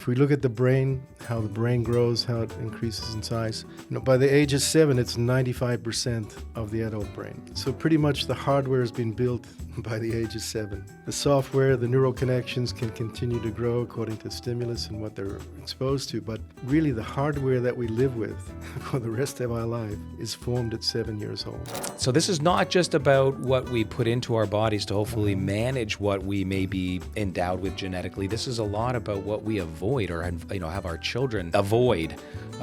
If we look at the brain, how the brain grows, how it increases in size, by the age of 7, it's 95% of the adult brain. So pretty much the hardware has been built by the age of 7. The software, the neural connections can continue to grow according to stimulus and what they're exposed to, but really the hardware that we live with for the rest of our life is formed at 7 years old. So this is not just about what we put into our bodies to hopefully manage what we may be endowed with genetically. This is a lot about what we avoid or have our children avoid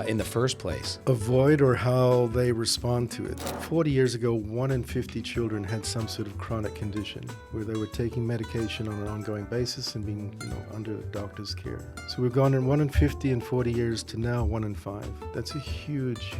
in the first place. Avoid or how they respond to it. 40 years ago, 1 in 50 children had some sort of chronic condition where they were taking medication on an ongoing basis and being under a doctor's care. So we've gone from 1 in 50 in 40 years to now 1 in 5. That's a huge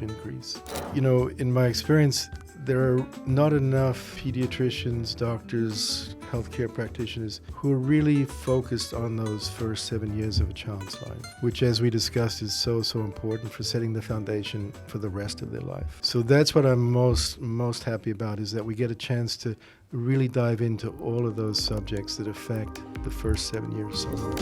increase. In my experience, there are not enough pediatricians, doctors, healthcare practitioners who are really focused on those first 7 years of a child's life, which, as we discussed, is so important for setting the foundation for the rest of their life. So that's what I'm most happy about, is that we get a chance to really dive into all of those subjects that affect the first 7 years so much.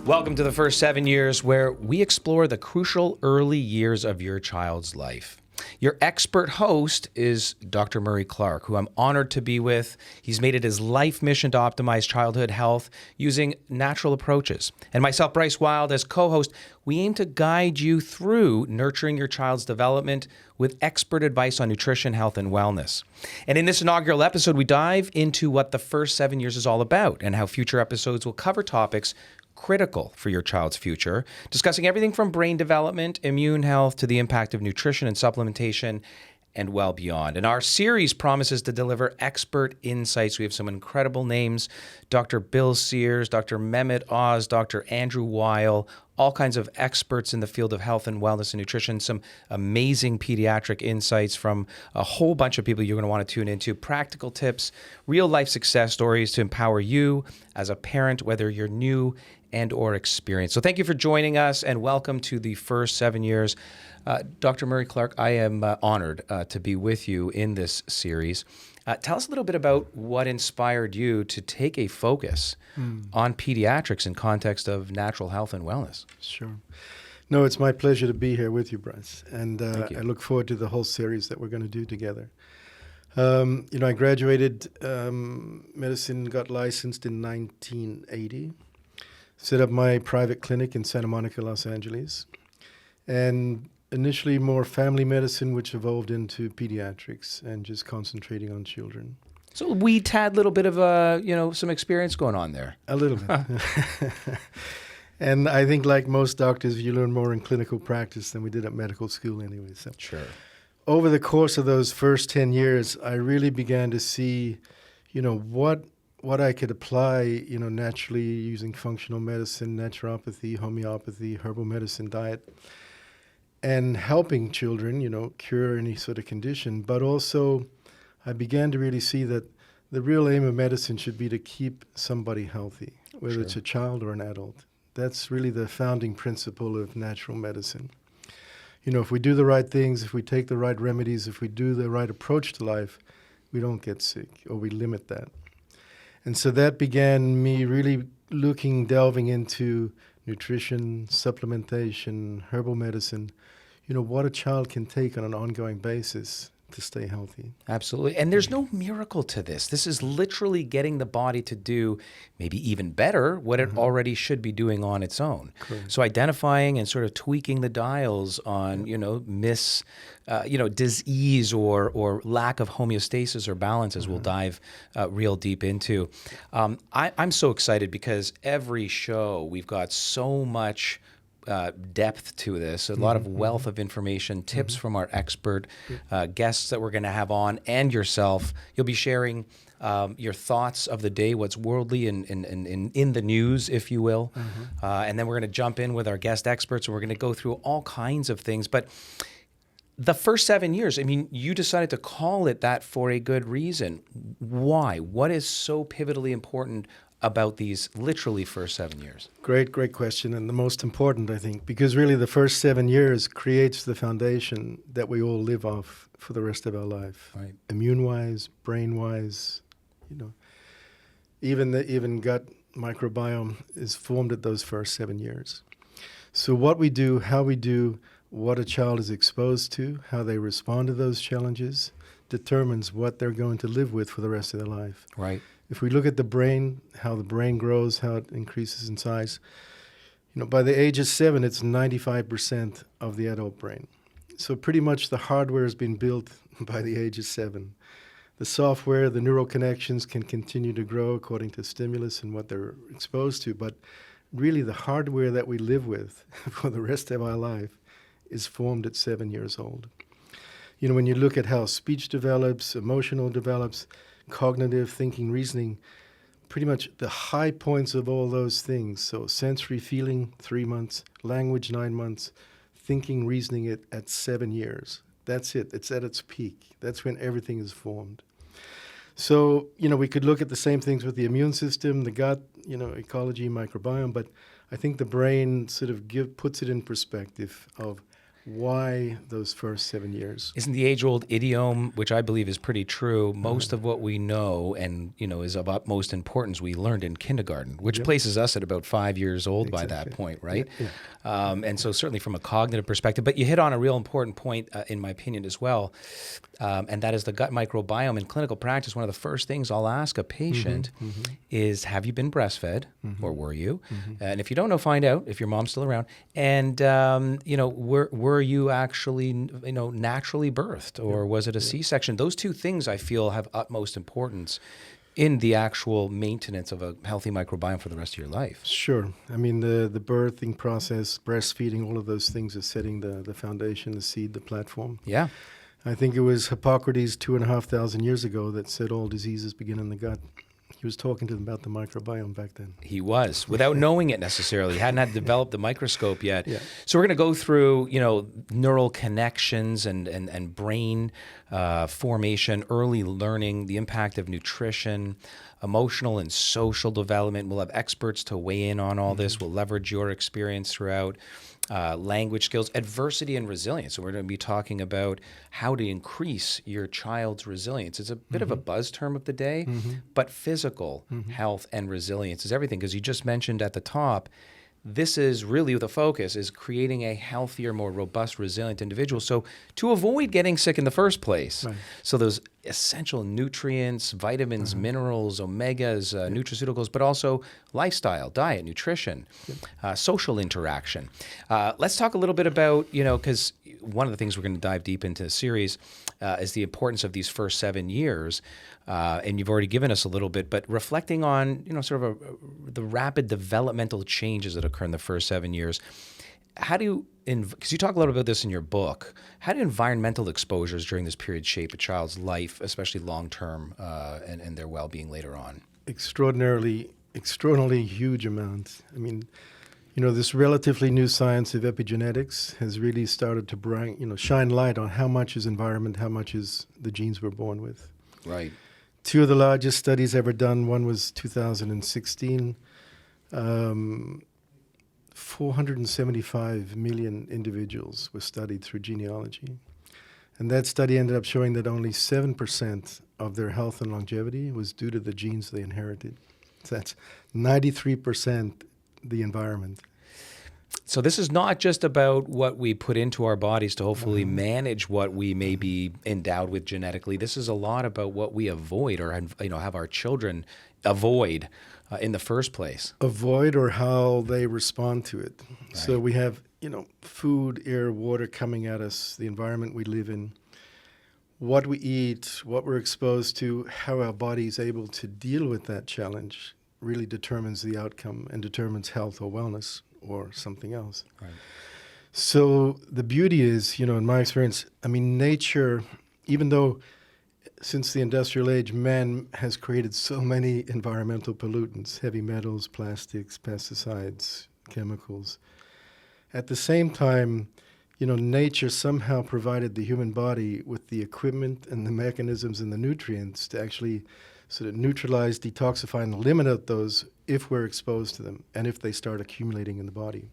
Welcome to the first 7 years, where we explore the crucial early years of your child's life. Your expert host is Dr. Murray Clarke, who I'm honored to be with. He's made it his life mission to optimize childhood health using natural approaches. And myself, Bryce Wylde, as co-host, we aim to guide you through nurturing your child's development with expert advice on nutrition, health, and wellness. And in this inaugural episode, we dive into what the first 7 years is all about and how future episodes will cover topics critical for your child's future, discussing everything from brain development, immune health, to the impact of nutrition and supplementation, and well beyond. And our series promises to deliver expert insights. We have some incredible names: Dr. Bill Sears, Dr. Mehmet Oz, Dr. Andrew Weil, all kinds of experts in the field of health and wellness and nutrition, some amazing pediatric insights from a whole bunch of people you're going to want to tune into, practical tips, real life success stories to empower you as a parent, whether you're new and or experienced. So thank you for joining us, and welcome to the first 7 years. Dr. Murray Clarke, I am honored to be with you in this series. Tell us a little bit about what inspired you to take a focus on pediatrics in context of natural health and wellness. Sure. No, it's my pleasure to be here with you, Bryce. And I look forward to the whole series that we're going to do together. I graduated medicine, got licensed in 1980, set up my private clinic in Santa Monica, Los Angeles, and initially more family medicine, which evolved into pediatrics and just concentrating on children. So we had a little bit of some experience going on there. A little bit. And I think, like most doctors, you learn more in clinical practice than we did at medical school anyway. So Sure. over the course of those first 10 years, I really began to see, what I could apply, naturally using functional medicine, naturopathy, homeopathy, herbal medicine, diet, and helping children, cure any sort of condition. But also, I began to really see that the real aim of medicine should be to keep somebody healthy, whether Sure. it's a child or an adult. That's really the founding principle of natural medicine. If we do the right things, if we take the right remedies, if we do the right approach to life, we don't get sick, or we limit that. And so that began me really delving into nutrition, supplementation, herbal medicine, what a child can take on an ongoing basis to stay healthy. Absolutely. And there's no miracle to this. This is literally getting the body to do maybe even better what it already should be doing on its own. Correct. So identifying and sort of tweaking the dials on, disease or lack of homeostasis or balance, as we'll dive real deep into. I'm so excited because every show we've got so much depth to this, a lot of wealth of information, tips from our expert guests that we're going to have on, and yourself. You'll be sharing your thoughts of the day, what's worldly and in the news, if you will. And then we're going to jump in with our guest experts, and we're going to go through all kinds of things. But the first 7 years, you decided to call it that for a good reason. Why? What is so pivotally important about these literally first 7 years? Great question, and the most important, I think, because really the first 7 years creates the foundation that we all live off for the rest of our life. Right. Immune-wise, brain-wise, even gut microbiome is formed at those first 7 years. So what we do, how we do, what a child is exposed to, how they respond to those challenges, determines what they're going to live with for the rest of their life. Right. If we look at the brain, how the brain grows, how it increases in size, by the age of 7, it's 95% of the adult brain. So pretty much the hardware has been built by the age of 7. The software, the neural connections can continue to grow according to stimulus and what they're exposed to, but really the hardware that we live with for the rest of our life is formed at 7 years old. When you look at how speech develops, emotional develops, cognitive thinking, reasoning, pretty much the high points of all those things. So sensory feeling, 3 months, language, 9 months, thinking, reasoning at 7 years. That's it. It's at its peak. That's when everything is formed. So, we could look at the same things with the immune system, the gut, ecology, microbiome, but I think the brain sort of puts it in perspective of why those first 7 years. Isn't the age-old idiom, which I believe is pretty true, most of what we know and, is of utmost importance we learned in kindergarten, which places us at about 5 years old by that point, right? Yeah. And so certainly from a cognitive perspective, but you hit on a real important point, in my opinion, as well, and that is the gut microbiome. In clinical practice, one of the first things I'll ask a patient is, have you been breastfed, or were you? And if you don't know, find out if your mom's still around. And, were you actually, naturally birthed, or was it a C-section? Those two things I feel have utmost importance in the actual maintenance of a healthy microbiome for the rest of your life. Sure. I mean, the birthing process, breastfeeding, all of those things are setting the foundation, the seed, the platform. Yeah. I think it was Hippocrates 2,500 years ago that said all diseases begin in the gut. He was talking to them about the microbiome back then. He was, without knowing it necessarily. He hadn't had developed the microscope yet. Yeah. So we're going to go through, neural connections and brain formation, early learning, the impact of nutrition, emotional and social development. We'll have experts to weigh in on all this. We'll leverage your experience throughout. Language skills, adversity, and resilience. So we're going to be talking about how to increase your child's resilience. It's a bit of a buzz term of the day, but physical health and resilience is everything. Because you just mentioned at the top, this is really the focus, is creating a healthier, more robust, resilient individual. So to avoid getting sick in the first place, so those essential nutrients, vitamins, minerals, omegas, nutraceuticals, but also lifestyle, diet, nutrition, social interaction. Let's talk a little bit about, because one of the things we're going to dive deep into the series is the importance of these first 7 years. And you've already given us a little bit, but reflecting on, the rapid developmental changes that occur in the first 7 years. How do because you talk a lot about this in your book, how do environmental exposures during this period shape a child's life, especially long-term, and their well-being later on? Extraordinarily huge amounts. I mean, this relatively new science of epigenetics has really started to shine light on how much is environment, how much is the genes we're born with. Right. Two of the largest studies ever done, one was 2016, 475 million individuals were studied through genealogy. And that study ended up showing that only 7% of their health and longevity was due to the genes they inherited. So that's 93% the environment. So this is not just about what we put into our bodies to hopefully manage what we may be endowed with genetically. This is a lot about what we avoid, or have our children avoid in the first place. Avoid, or how they respond to it. Right. So we have, food, air, water coming at us, the environment we live in, what we eat, what we're exposed to, how our body is able to deal with that challenge really determines the outcome and determines health or wellness or something else. Right. So the beauty is, in my experience, nature, even though since the industrial age, man has created so many environmental pollutants, heavy metals, plastics, pesticides, chemicals. At the same time, nature somehow provided the human body with the equipment and the mechanisms and the nutrients to actually So to neutralize, detoxify, and eliminate those if we're exposed to them and if they start accumulating in the body.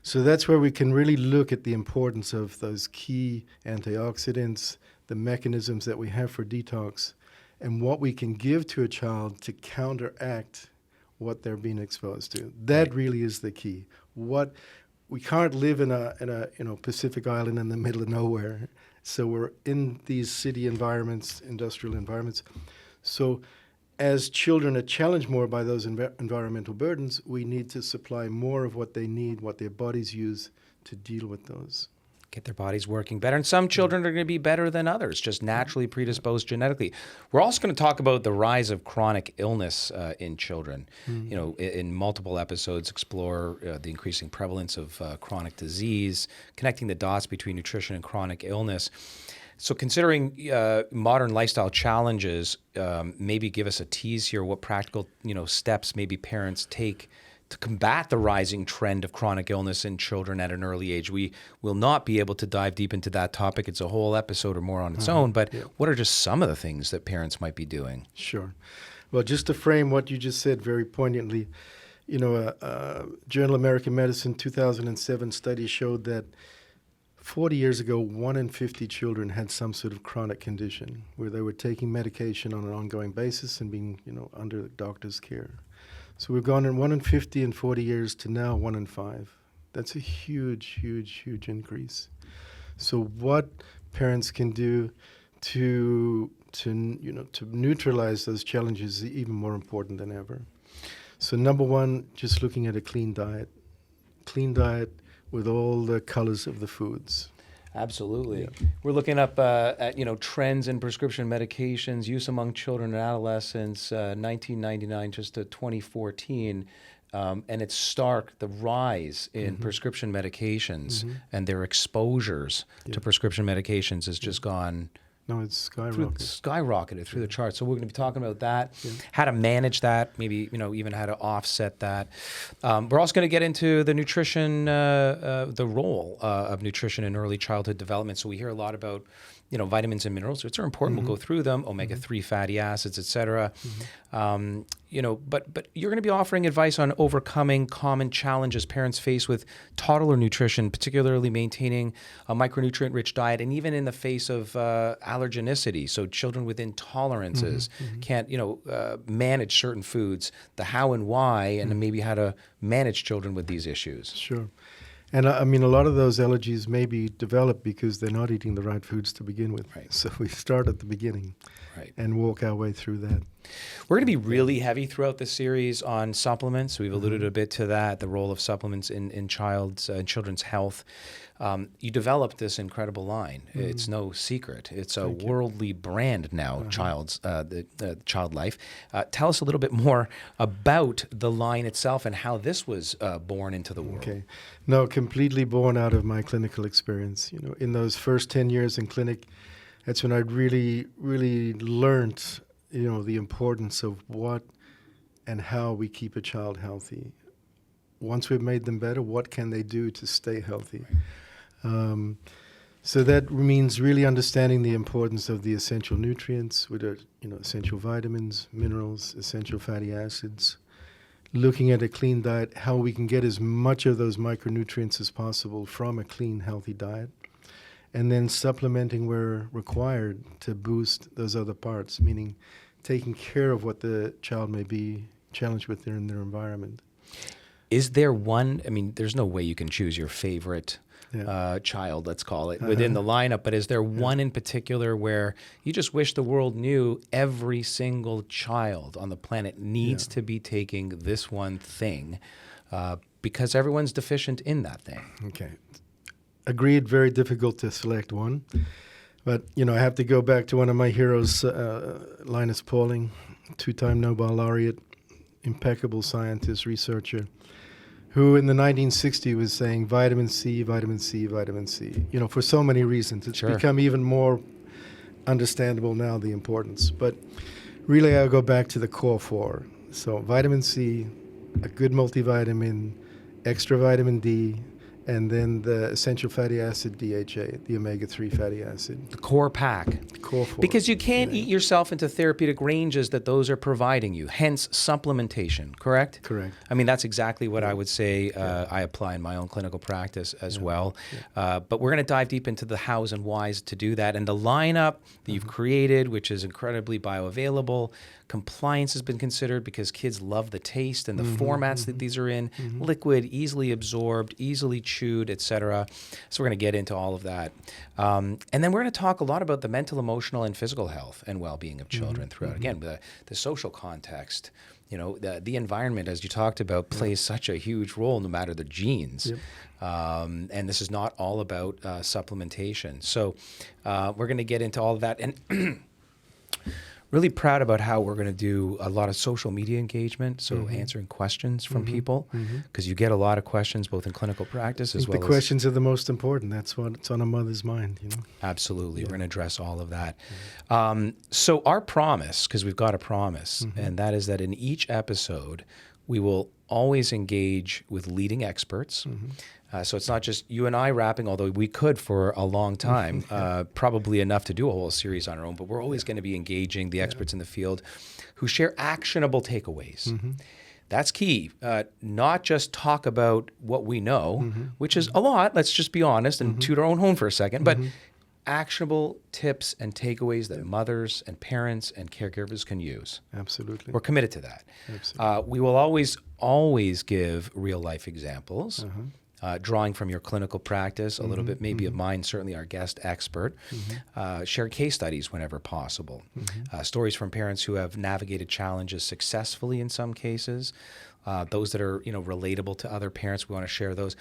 So that's where we can really look at the importance of those key antioxidants, the mechanisms that we have for detox, and what we can give to a child to counteract what they're being exposed to. That really is the key. We can't live in a Pacific island in the middle of nowhere. So we're in these city environments, industrial environments. So as children are challenged more by those environmental burdens, we need to supply more of what they need, what their bodies use to deal with those. Get their bodies working better. And some children are going to be better than others, just naturally predisposed genetically. We're also going to talk about the rise of chronic illness in children. You know, in multiple episodes, explore the increasing prevalence of chronic disease, connecting the dots between nutrition and chronic illness. So considering modern lifestyle challenges, maybe give us a tease here, what practical steps maybe parents take to combat the rising trend of chronic illness in children at an early age. We will not be able to dive deep into that topic. It's a whole episode or more on its own, but what are just some of the things that parents might be doing? Sure. Well, just to frame what you just said very poignantly, Journal of American Medicine 2007 study showed that 40 years ago, 1 in 50 children had some sort of chronic condition where they were taking medication on an ongoing basis and being, under doctor's care. So we've gone from 1 in 50 in 40 years to now 1 in 5. That's a huge, huge, huge increase. So what parents can do to neutralize those challenges is even more important than ever. So number one, just looking at a clean diet. Clean diet with all the colors of the foods. Absolutely. Yeah. We're looking up at trends in prescription medications use among children and adolescents, 1999 just to 2014, and it's stark. The rise in prescription medications and their exposures to prescription medications has just gone. No, it's skyrocketed through the charts. So we're going to be talking about that, how to manage that, maybe even how to offset that. We're also going to get into the nutrition, the role of nutrition in early childhood development. So we hear a lot about vitamins and minerals, which are important. We'll go through them, omega-3 fatty acids, et cetera. But you're going to be offering advice on overcoming common challenges parents face with toddler nutrition, particularly maintaining a micronutrient-rich diet, and even in the face of allergenicity. So children with intolerances can't, manage certain foods, the how and why, and maybe how to manage children with these issues. Sure. And a lot of those allergies may be developed because they're not eating the right foods to begin with. Right. So we start at the beginning and walk our way through that. We're going to be really heavy throughout the series on supplements. We've alluded a bit to that, the role of supplements in children's health. You developed this incredible line. It's no secret. It's a worldly brand now, the Child Life. Tell us a little bit more about the line itself and how this was born into the world. Okay. No, completely born out of my clinical experience. In those first 10 years in clinic, that's when I really, really learned, the importance of what and how we keep a child healthy. Once we've made them better, what can they do to stay healthy? So that means really understanding the importance of the essential nutrients, which are, essential vitamins, minerals, essential fatty acids, looking at a clean diet, how we can get as much of those micronutrients as possible from a clean, healthy diet, and then supplementing where required to boost those other parts, meaning taking care of what the child may be challenged with in their environment. Is there one, there's no way you can choose your favorite child, let's call it, within the lineup, but is there one in particular where you just wish the world knew every single child on the planet needs to be taking this one thing because everyone's deficient in that thing? Okay. Agreed, very difficult to select one. But, I have to go back to one of my heroes, Linus Pauling, 2-time Nobel laureate, impeccable scientist, researcher, who in the 1960s was saying vitamin C, vitamin C, vitamin C, for so many reasons. It's become even more understandable now, the importance. But really, I'll go back to the core four. So vitamin C, a good multivitamin, extra vitamin D, and then the essential fatty acid DHA, the omega-3 fatty acid. The core pack. Core 4. Because you can't eat yourself into therapeutic ranges that those are providing you, hence supplementation, correct? Correct. I mean, that's exactly what I would say I apply in my own clinical practice as well. But we're going to dive deep into the hows and whys to do that. And the lineup that you've created, which is incredibly bioavailable, compliance has been considered because kids love the taste and the formats that these are in, liquid, easily absorbed, easily chewed, etc. So we're going to get into all of that. And then we're going to talk a lot about the mental, emotional, and physical health and well-being of children throughout. Again, the social context, the environment, as you talked about, plays such a huge role no matter the genes. And this is not all about supplementation. So we're going to get into all of that. And really proud about how we're going to do a lot of social media engagement, so answering questions from people, because you get a lot of questions both in clinical practice as well as... The questions are the most important. That's what's on a mother's mind, Absolutely. We're going to address all of that. So our promise, because we've got a promise, and that is that in each episode, we will always engage with leading experts. So it's not just you and I rapping, although we could for a long time, probably enough to do a whole series on our own, but we're always going to be engaging the experts in the field who share actionable takeaways. That's key. Not just talk about what we know, which is a lot, let's just be honest and toot our own horn for a second, but actionable tips and takeaways that mothers and parents and caregivers can use. Absolutely. We're committed to that. Absolutely. We will always give real life examples. Drawing from your clinical practice, a little bit maybe of mine, certainly our guest expert. Share case studies whenever possible. Stories from parents who have navigated challenges successfully in some cases. Those that are relatable to other parents, we want to share those.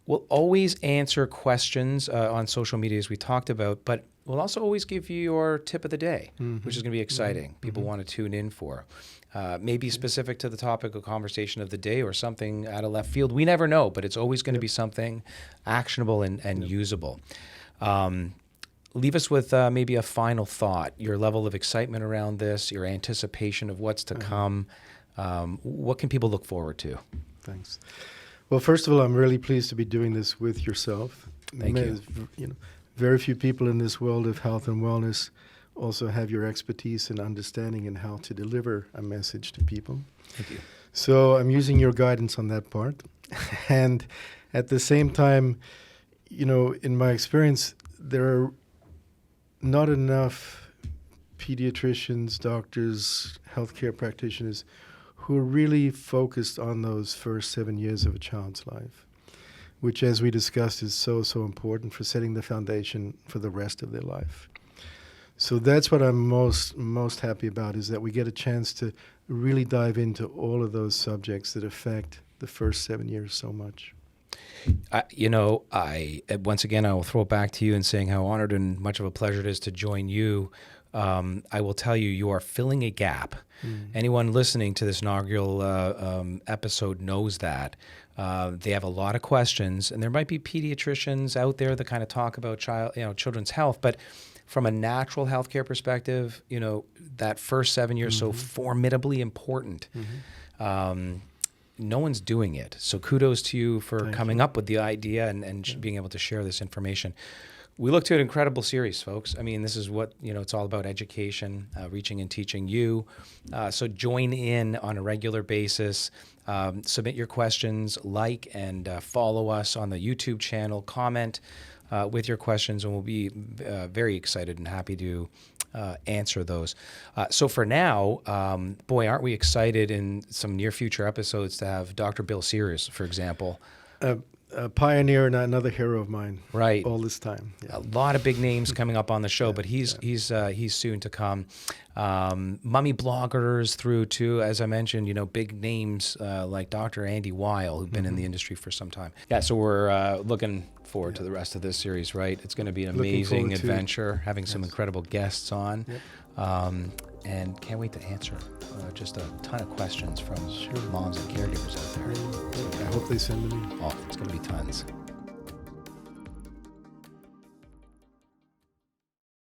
We'll always answer questions on social media as we talked about, but we'll also always give you your tip of the day, which is going to be exciting. People want to tune in for. Maybe specific to the topic of conversation of the day or something out of left field. We never know, but it's always going to be something actionable and usable. Leave us with maybe a final thought, your level of excitement around this, your anticipation of what's to come. What can people look forward to? Thanks. Well, first of all, I'm really pleased to be doing this with yourself. Thank you. Very few people in this world of health and wellness also have your expertise and understanding in how to deliver a message to people. Thank you. So I'm using your guidance on that part. And at the same time, in my experience, there are not enough pediatricians, doctors, healthcare practitioners who are really focused on those first 7 years of a child's life, which, as we discussed, is so important for setting the foundation for the rest of their life. So that's what I'm most happy about, is that we get a chance to really dive into all of those subjects that affect the first 7 years so much. Once again, I will throw it back to you in saying how honored and much of a pleasure it is to join you. I will tell you, you are filling a gap. Anyone listening to this inaugural episode knows that. They have a lot of questions, and there might be pediatricians out there that kind of talk about children's health, but from a natural healthcare perspective, that first 7 years so formidably important. No one's doing it. So kudos to you for coming up with the idea and being able to share this information. We look to an incredible series, folks. I mean, this is what, it's all about: education, reaching and teaching you. So join in on a regular basis. Submit your questions, like and follow us on the YouTube channel, comment with your questions, and we'll be very excited and happy to answer those. So for now, boy, aren't we excited in some near future episodes to have Dr. Bill Sears, for example. A pioneer and another hero of mine. Right. All this time. Yeah. A lot of big names coming up on the show, but he's soon to come. Mummy bloggers through to, as I mentioned, big names like Dr. Andy Weil, who've been in the industry for some time. Yeah, so we're looking forward to the rest of this series, right? It's going to be an amazing adventure, having some incredible guests on. And can't wait to answer just a ton of questions from moms and caregivers out there. I hope they send them in. Oh, it's going to be tons.